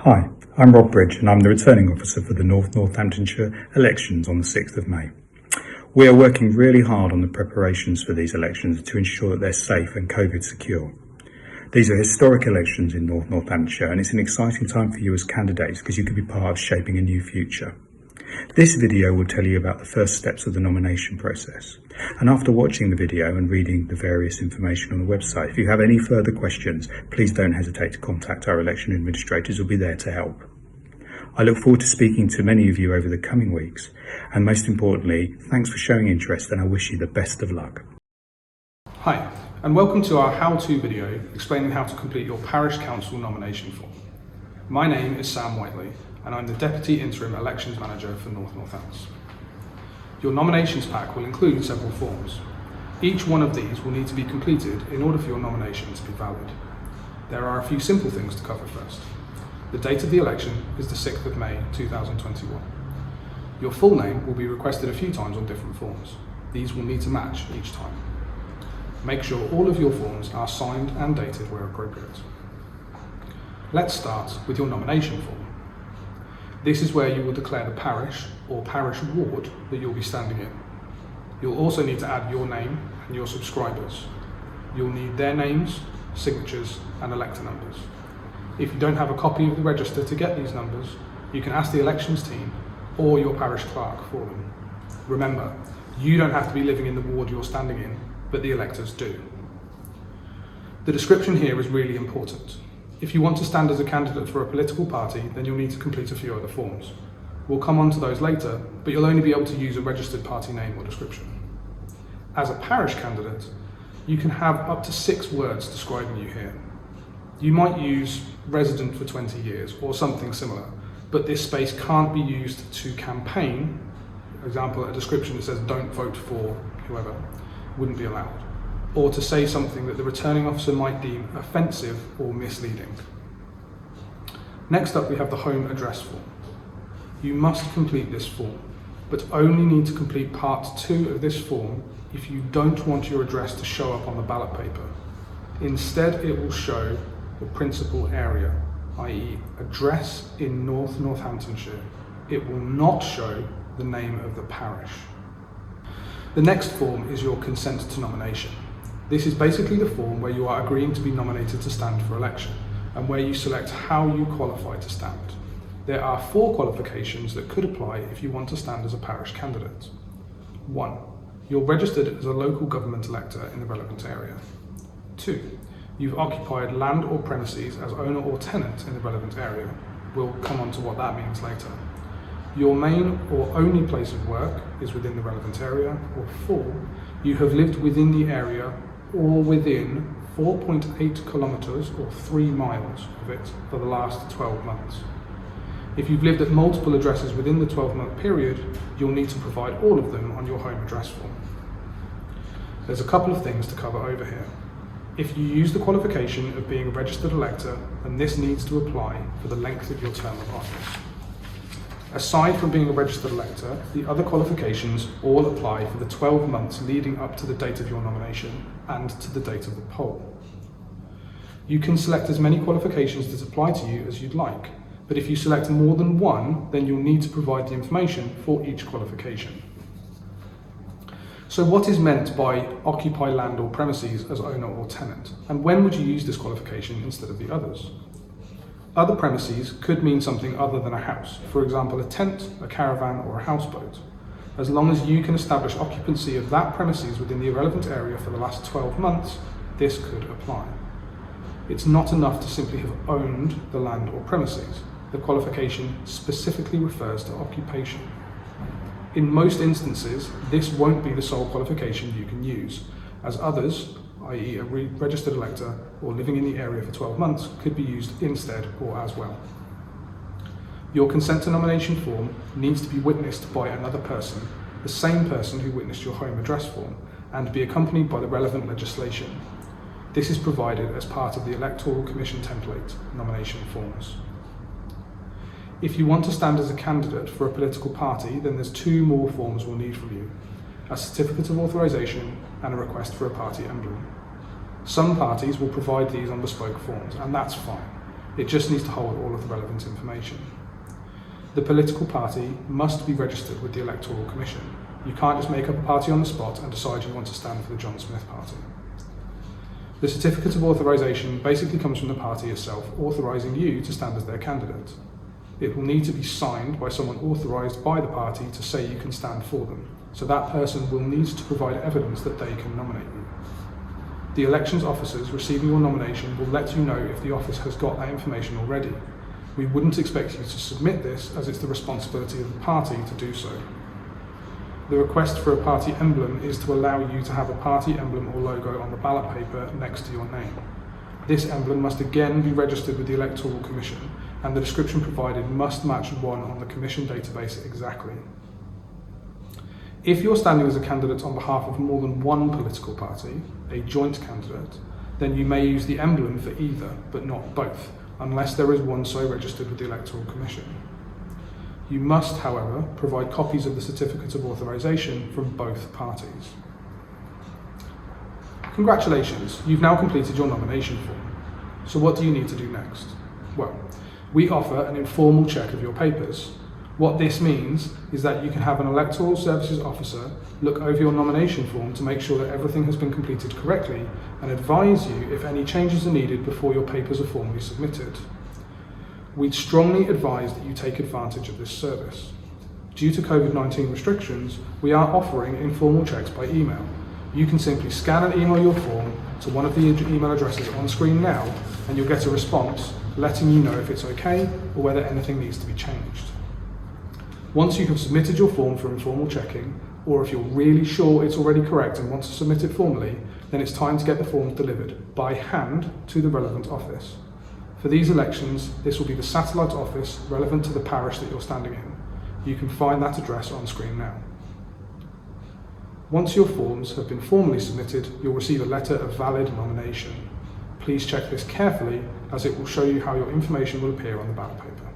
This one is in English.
Hi, I'm Rob Bridge and I'm the returning officer for the North Northamptonshire elections on the 6th of May. We are working really hard on the preparations for these elections to ensure that they're safe and COVID secure. These are historic elections in North Northamptonshire and it's an exciting time for you as candidates because you could be part of shaping a new future. This video will tell you about the first steps of the nomination process. And after watching the video and reading the various information on the website, if you have any further questions, please don't hesitate to contact our election administrators who will be there to help. I look forward to speaking to many of you over the coming weeks. And most importantly, thanks for showing interest and I wish you the best of luck. Hi, and welcome to our how-to video explaining how to complete your Parish Council nomination form. My name is Sam Whiteley, and I'm the Deputy Interim Elections Manager for North Northamptonshire. Your nominations pack will include several forms. Each one of these will need to be completed in order for your nomination to be valid. There are a few simple things to cover first. The date of the election is the 6th of May 2021. Your full name will be requested a few times on different forms. These will need to match each time. Make sure all of your forms are signed and dated where appropriate. Let's start with your nomination form. This is where you will declare the parish or parish ward that you'll be standing in. You'll also need to add your name and your subscribers. You'll need their names, signatures and elector numbers. If you don't have a copy of the register to get these numbers, you can ask the elections team or your parish clerk for them. Remember, you don't have to be living in the ward you're standing in, but the electors do. The description here is really important. If you want to stand as a candidate for a political party, then you'll need to complete a few other forms. We'll come on to those later, but you'll only be able to use a registered party name or description. As a parish candidate, you can have up to 6 words describing you here. You might use resident for 20 years or something similar, but this space can't be used to campaign. For example, a description that says don't vote for whoever wouldn't be allowed, or to say something that the returning officer might deem offensive or misleading. Next up, we have the home address form. You must complete this form, but only need to complete part 2 of this form if you don't want your address to show up on the ballot paper. Instead, it will show the principal area, i.e. address in North Northamptonshire. It will not show the name of the parish. The next form is your consent to nomination. This is basically the form where you are agreeing to be nominated to stand for election and where you select how you qualify to stand. There are 4 qualifications that could apply if you want to stand as a parish candidate. 1. You're registered as a local government elector in the relevant area. 2. You've occupied land or premises as owner or tenant in the relevant area. We'll come on to what that means later. Your main or only place of work is within the relevant area. Or 4. You have lived within the area or within 4.8 kilometres or 3 miles of it for the last 12 months. If you've lived at multiple addresses within the 12-month period, you'll need to provide all of them on your home address form. There's a couple of things to cover over here. If you use the qualification of being a registered elector, then this needs to apply for the length of your term of office. Aside from being a registered elector, the other qualifications all apply for the 12 months leading up to the date of your nomination and to the date of the poll. You can select as many qualifications that apply to you as you'd like, but if you select more than one, then you'll need to provide the information for each qualification. So what is meant by occupy land or premises as owner or tenant? And when would you use this qualification instead of the others? Other premises could mean something other than a house, for example a tent, a caravan or a houseboat. As long as you can establish occupancy of that premises within the relevant area for the last 12 months, this could apply. It's not enough to simply have owned the land or premises. The qualification specifically refers to occupation. In most instances, this won't be the sole qualification you can use, as others, i.e. a registered elector or living in the area for 12 months, could be used instead or as well. Your consent to nomination form needs to be witnessed by another person, the same person who witnessed your home address form, and be accompanied by the relevant legislation. This is provided as part of the Electoral Commission template nomination forms. If you want to stand as a candidate for a political party, then there's 2 more forms we'll need from you: a certificate of authorization and a request for a party emblem. Some parties will provide these on bespoke forms, and that's fine. It just needs to hold all of the relevant information. The political party must be registered with the Electoral Commission. You can't just make up a party on the spot and decide you want to stand for the John Smith party. The certificate of authorization basically comes from the party itself, authorizing you to stand as their candidate. It will need to be signed by someone authorized by the party to say you can stand for them. So that person will need to provide evidence that they can nominate you. The elections officers receiving your nomination will let you know if the office has got that information already. We wouldn't expect you to submit this, as it's the responsibility of the party to do so. The request for a party emblem is to allow you to have a party emblem or logo on the ballot paper next to your name. This emblem must again be registered with the Electoral Commission, and the description provided must match one on the Commission database exactly. If you're standing as a candidate on behalf of more than one political party, a joint candidate, then you may use the emblem for either, but not both, unless there is one so registered with the Electoral Commission. You must, however, provide copies of the certificate of authorization from both parties. Congratulations, you've now completed your nomination form. So what do you need to do next? Well, we offer an informal check of your papers. What this means is that you can have an electoral services officer look over your nomination form to make sure that everything has been completed correctly and advise you if any changes are needed before your papers are formally submitted. We'd strongly advise that you take advantage of this service. Due to COVID-19 restrictions, we are offering informal checks by email. You can simply scan and email your form to one of the email addresses on screen now, and you'll get a response letting you know if it's okay or whether anything needs to be changed. Once you have submitted your form for informal checking, or if you're really sure it's already correct and want to submit it formally, then it's time to get the forms delivered by hand to the relevant office. For these elections, this will be the satellite office relevant to the parish that you're standing in. You can find that address on screen now. Once your forms have been formally submitted, you'll receive a letter of valid nomination. Please check this carefully, as it will show you how your information will appear on the ballot paper.